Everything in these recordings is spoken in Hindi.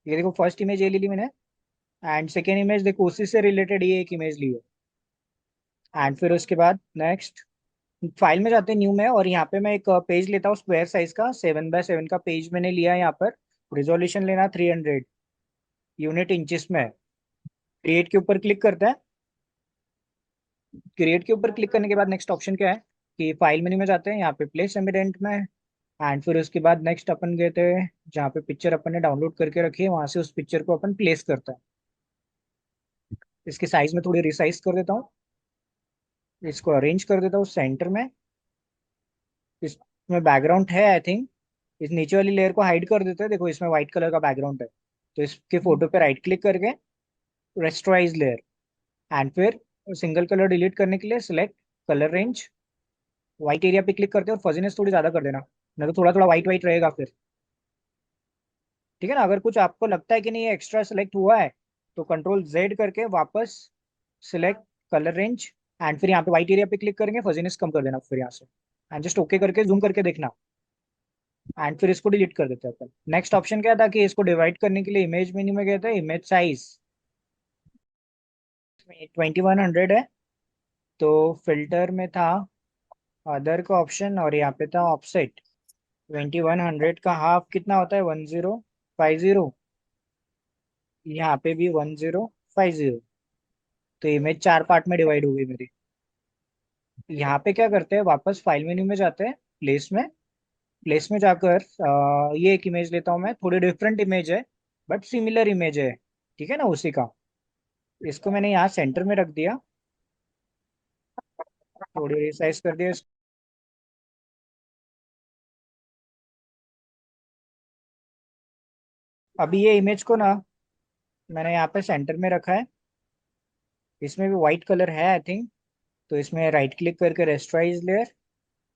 ये देखो फर्स्ट इमेज ये ले ली मैंने। एंड सेकेंड इमेज देखो उसी से रिलेटेड ये एक इमेज ली है। एंड फिर उसके बाद नेक्स्ट फाइल में जाते हैं न्यू में, और यहाँ पे मैं एक पेज लेता हूँ स्क्वायर साइज का, 7x7 का पेज मैंने लिया है यहाँ पर। रिजोल्यूशन लेना 300 यूनिट इंचेस में। क्रिएट के ऊपर क्लिक करते हैं। क्रिएट के ऊपर क्लिक करने के बाद नेक्स्ट ऑप्शन क्या है कि फाइल मेन्यू में जाते हैं, यहाँ पे प्लेस एम्बिडेंट में। एंड फिर उसके बाद नेक्स्ट अपन गए थे जहाँ पे पिक्चर अपन ने डाउनलोड करके रखी है, वहां से उस पिक्चर को अपन प्लेस करते हैं। इसकी साइज में थोड़ी रिसाइज कर देता हूँ। इसको अरेंज कर देता हूँ सेंटर में। इसमें बैकग्राउंड है आई थिंक। इस नीचे वाली लेयर को हाइड कर देते हैं, देखो इसमें व्हाइट कलर का बैकग्राउंड है। तो इसके फोटो पे राइट क्लिक करके रेस्टराइज लेयर। एंड फिर सिंगल कलर डिलीट करने के लिए select colour range. White area पे क्लिक करते हैं और फजीनेस थोड़ी ज्यादा कर देना, नहीं तो थोड़ा थोड़ा व्हाइट व्हाइट रहेगा फिर। ठीक है ना। अगर कुछ आपको लगता है कि नहीं ये एक्स्ट्रा सेलेक्ट हुआ है, तो कंट्रोल जेड करके वापस सिलेक्ट कलर रेंज। एंड फिर यहाँ पे व्हाइट एरिया पे क्लिक करेंगे, फजीनेस कम कर देना फिर यहाँ से। एंड जस्ट ओके करके जूम करके देखना। एंड फिर इसको डिलीट कर देते हैं अपन। नेक्स्ट ऑप्शन क्या था कि इसको डिवाइड करने के लिए इमेज मेन्यू में गए थे, इमेज साइज 2100 है। तो फिल्टर में था अदर का ऑप्शन, और यहाँ पे था ऑफसेट। 2100 का हाफ कितना होता है? 1050। यहाँ पे भी 1050। तो इमेज चार पार्ट में डिवाइड हो गई मेरी। यहाँ पे क्या करते हैं, वापस फाइल मेन्यू में जाते हैं, प्लेस में। प्लेस में जाकर ये एक इमेज लेता हूँ मैं, थोड़ी डिफरेंट इमेज है बट सिमिलर इमेज है। ठीक है ना, उसी का। इसको मैंने यहाँ सेंटर में रख दिया। थोड़ी रिसाइज कर दिया अभी ये इमेज को ना मैंने यहाँ पे सेंटर में रखा है। इसमें भी वाइट कलर है आई थिंक। तो इसमें राइट क्लिक करके रेस्टराइज लेयर,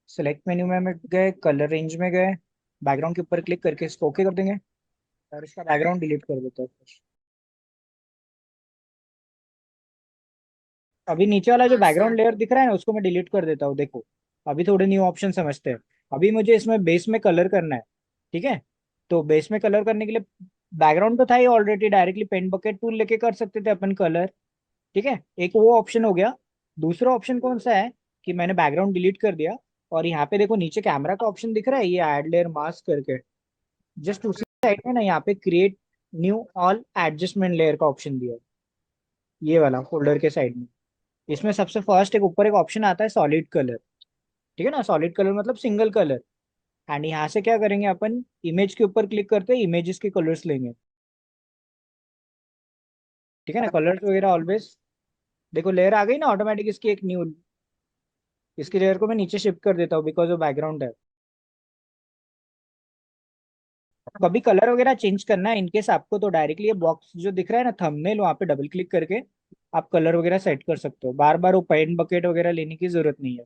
सेलेक्ट मेन्यू में गए, कलर रेंज में गए, बैकग्राउंड के ऊपर क्लिक करके इसको ओके कर देंगे। और इसका बैकग्राउंड डिलीट कर देते हैं फिर। अभी नीचे वाला जो हाँ बैकग्राउंड सर। लेयर दिख रहा है ना, उसको मैं डिलीट कर देता हूँ, देखो। अभी थोड़े न्यू ऑप्शन समझते हैं। अभी मुझे इसमें बेस में कलर करना है। ठीक है। तो बेस में कलर करने के लिए बैकग्राउंड तो था ही already, directly paint bucket tool लेके कर सकते थे अपन कलर। ठीक है, एक वो ऑप्शन हो गया। दूसरा ऑप्शन कौन सा है कि मैंने बैकग्राउंड डिलीट कर दिया, और यहाँ पे देखो नीचे कैमरा का ऑप्शन दिख रहा है, ये ऐड लेयर मास्क करके। जस्ट उसी साइड में ना यहाँ पे create knew all adjustment layer का ऑप्शन दिया है, ये वाला फोल्डर के साइड में। इसमें सबसे फर्स्ट एक ऊपर एक ऑप्शन आता है सॉलिड कलर। ठीक है ना, सॉलिड कलर मतलब सिंगल कलर। एंड यहाँ से क्या करेंगे अपन, इमेज के ऊपर क्लिक करते हैं, इमेजेस के कलर्स लेंगे। ठीक है ना, कलर्स वगैरह ऑलवेज। देखो लेयर आ गई ना ऑटोमेटिक इसकी एक न्यू। इसकी लेयर को मैं नीचे शिफ्ट कर देता हूँ बिकॉज वो बैकग्राउंड है। कभी कलर वगैरह चेंज करना है इनकेस आपको, तो डायरेक्टली ये बॉक्स जो दिख रहा है ना थंबनेल, वहाँ पे डबल क्लिक करके आप कलर वगैरह सेट कर सकते हो। बार बार वो पेंट बकेट वगैरह लेने की जरूरत नहीं है।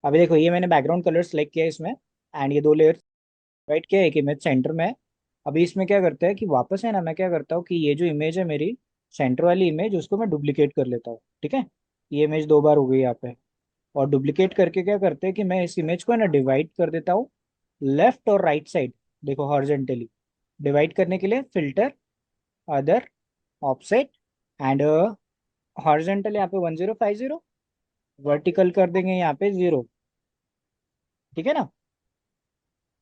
अभी देखो ये मैंने बैकग्राउंड कलर सेलेक्ट किया है इसमें। एंड ये दो लेयर राइट किया, एक इमेज सेंटर में है। अभी इसमें क्या करते हैं कि वापस है ना, मैं क्या करता हूँ कि ये जो इमेज है मेरी सेंटर वाली इमेज, उसको मैं डुप्लीकेट कर लेता हूँ। ठीक है। ये इमेज दो बार हो गई यहाँ पे। और डुप्लीकेट करके क्या करते हैं कि मैं इस इमेज को है ना डिवाइड कर देता हूँ, लेफ्ट और राइट साइड। देखो हॉरिजेंटली डिवाइड करने के लिए filter, other, offset, and horizontal यहाँ पे 1050, वर्टिकल कर देंगे यहाँ पे 0। ठीक है ना।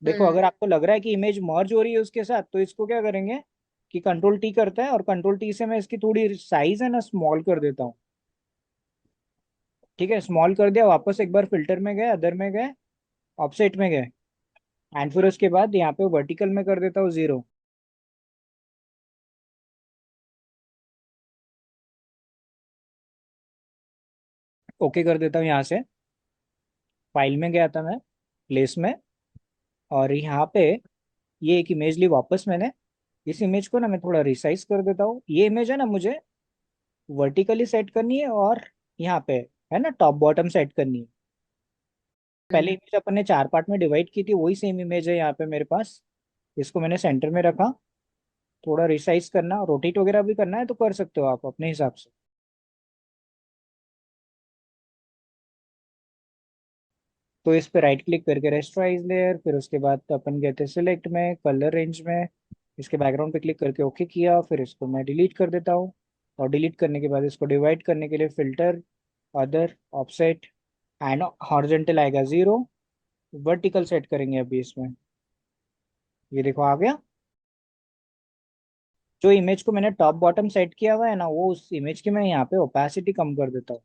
देखो हम्म। अगर आपको लग रहा है कि इमेज मर्ज हो रही है उसके साथ, तो इसको क्या करेंगे कि कंट्रोल टी करते हैं, और कंट्रोल टी से मैं इसकी थोड़ी साइज है ना स्मॉल कर देता हूँ। ठीक है, स्मॉल कर दिया, वापस एक बार फिल्टर में गए, अदर में गए, ऑफसेट में गए। एंड फिर उसके बाद यहाँ पे वर्टिकल में कर देता हूँ 0। ओके कर देता हूँ यहाँ से। फाइल में गया था मैं, प्लेस में। और यहाँ पे ये एक इमेज ली वापस मैंने। इस इमेज को ना मैं थोड़ा रिसाइज कर देता हूँ। ये इमेज है ना मुझे वर्टिकली सेट करनी है, और यहाँ पे है ना टॉप बॉटम सेट करनी है। पहले हम्म। इमेज अपन ने चार पार्ट में डिवाइड की थी, वही सेम इमेज है यहाँ पे मेरे पास। इसको मैंने सेंटर में रखा। थोड़ा रिसाइज करना, रोटेट वगैरह भी करना है तो कर सकते हो आप अपने हिसाब से। तो इस पे राइट क्लिक करके रेस्टराइज लेयर, फिर उसके बाद अपन कहते हैं सिलेक्ट में कलर रेंज में इसके बैकग्राउंड पे क्लिक करके ओके किया, फिर इसको मैं डिलीट कर देता हूँ। और डिलीट करने के बाद इसको डिवाइड करने के लिए filter, other, offset and horizontal आएगा 0। वर्टिकल सेट करेंगे अभी इसमें। ये देखो आ गया। जो इमेज को मैंने टॉप बॉटम सेट किया हुआ है ना, वो उस इमेज की मैं यहाँ पे ओपेसिटी कम कर देता हूँ।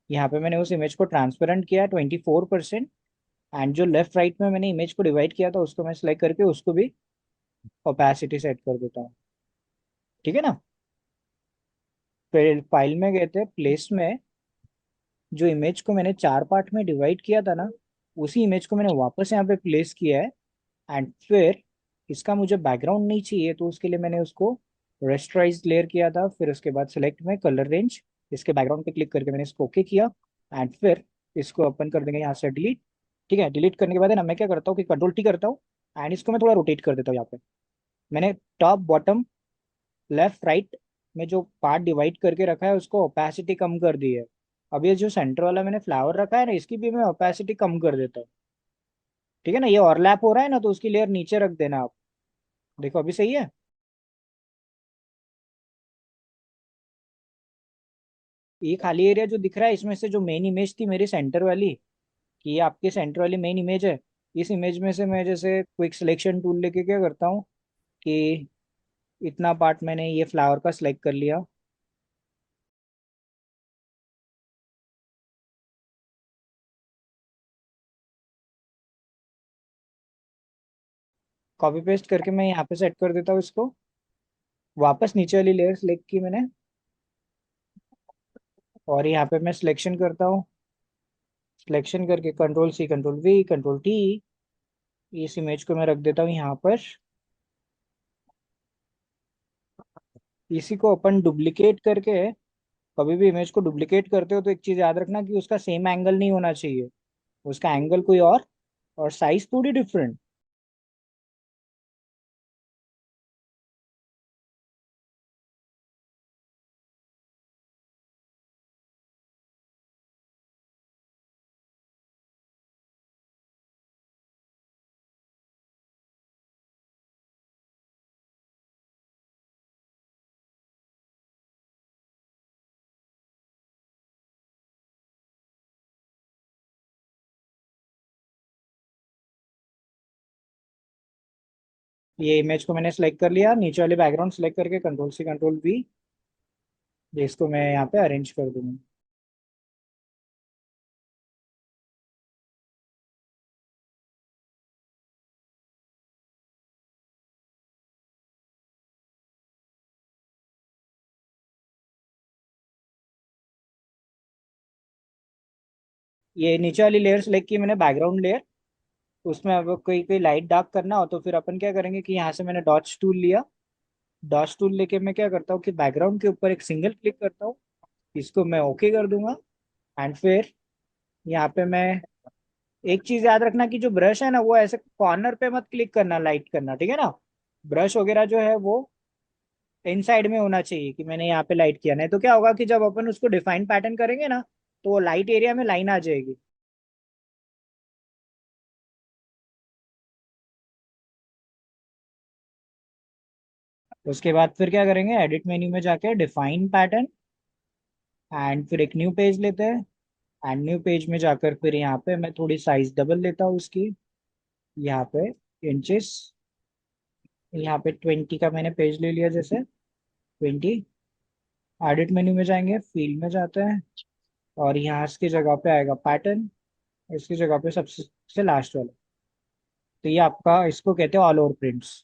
यहाँ पे मैंने उस इमेज को ट्रांसपेरेंट किया 24%। एंड जो लेफ्ट राइट में मैंने इमेज को डिवाइड किया था उसको मैं सिलेक्ट करके उसको भी ओपेसिटी सेट कर देता हूँ। ठीक है ना। फिर फाइल में गए थे प्लेस में, जो इमेज को मैंने 4 पार्ट में डिवाइड किया था ना, उसी इमेज को मैंने वापस यहाँ पे प्लेस किया है। एंड फिर इसका मुझे बैकग्राउंड नहीं चाहिए, तो उसके लिए मैंने उसको रेस्टराइज लेयर किया था। फिर उसके बाद सिलेक्ट में कलर रेंज, इसके बैकग्राउंड पे क्लिक करके मैंने इसको ओके किया। एंड फिर इसको ओपन कर देंगे यहाँ से डिलीट। ठीक है, डिलीट करने के बाद है ना, मैं क्या करता हूँ कि कंट्रोल टी करता हूँ एंड इसको मैं थोड़ा रोटेट कर देता हूँ। यहाँ पे मैंने टॉप बॉटम लेफ्ट राइट में जो पार्ट डिवाइड करके रखा है उसको ओपेसिटी कम कर दी है। अब ये जो सेंटर वाला मैंने फ्लावर रखा है ना, इसकी भी मैं ओपेसिटी कम कर देता हूँ। ठीक है ना, ये ओवरलैप हो रहा है ना, तो उसकी लेयर नीचे रख देना आप। देखो अभी सही है। ये खाली एरिया जो दिख रहा है इसमें से जो मेन इमेज थी मेरी सेंटर वाली, कि ये आपकी सेंटर वाली मेन इमेज है, इस इमेज में से मैं जैसे क्विक सिलेक्शन टूल लेके क्या करता हूँ कि इतना पार्ट मैंने ये फ्लावर का सिलेक्ट कर लिया। कॉपी पेस्ट करके मैं यहाँ पे सेट कर देता हूँ इसको। वापस नीचे वाली लेयर सिलेक्ट की मैंने, और यहाँ पे मैं सिलेक्शन करता हूँ। सिलेक्शन करके control C control V control T, इस इमेज को मैं रख देता हूँ यहाँ पर। इसी को अपन डुप्लीकेट करके, कभी भी इमेज को डुप्लीकेट करते हो तो एक चीज याद रखना कि उसका सेम एंगल नहीं होना चाहिए, उसका एंगल कोई और साइज थोड़ी डिफरेंट। ये इमेज को मैंने सेलेक्ट कर लिया, नीचे वाले बैकग्राउंड सेलेक्ट करके कंट्रोल सी कंट्रोल वी, इसको मैं यहाँ पे अरेंज कर दूंगा। ये नीचे वाली लेयर सेलेक्ट की मैंने बैकग्राउंड लेयर, उसमें अब कोई कोई लाइट डार्क करना हो तो फिर अपन क्या करेंगे कि यहाँ से मैंने डॉट्स टूल लिया। डॉट्स टूल लेके मैं क्या करता हूँ कि बैकग्राउंड के ऊपर एक सिंगल क्लिक करता हूँ, इसको मैं ओके कर दूंगा। एंड फिर यहाँ पे मैं, एक चीज याद रखना कि जो ब्रश है ना वो ऐसे कॉर्नर पे मत क्लिक करना, लाइट करना, ठीक है ना। ब्रश वगैरह जो है वो इनसाइड में होना चाहिए, कि मैंने यहाँ पे लाइट किया, नहीं तो क्या होगा कि जब अपन उसको डिफाइन पैटर्न करेंगे ना, तो वो लाइट एरिया में लाइन आ जाएगी। उसके बाद फिर क्या करेंगे, एडिट मेन्यू में जाके डिफाइन पैटर्न, एंड फिर एक न्यू पेज लेते हैं। एंड न्यू पेज में जाकर फिर यहाँ पे मैं थोड़ी साइज डबल लेता हूँ उसकी, यहाँ पे इंचेस, यहाँ पे 20 का मैंने पेज ले लिया जैसे 20। एडिट मेन्यू में जाएंगे, फील्ड में जाते हैं, और यहाँ इसकी जगह पे आएगा पैटर्न, इसकी जगह पे सबसे लास्ट वाला। तो ये आपका, इसको कहते हैं ऑल ओवर प्रिंट्स।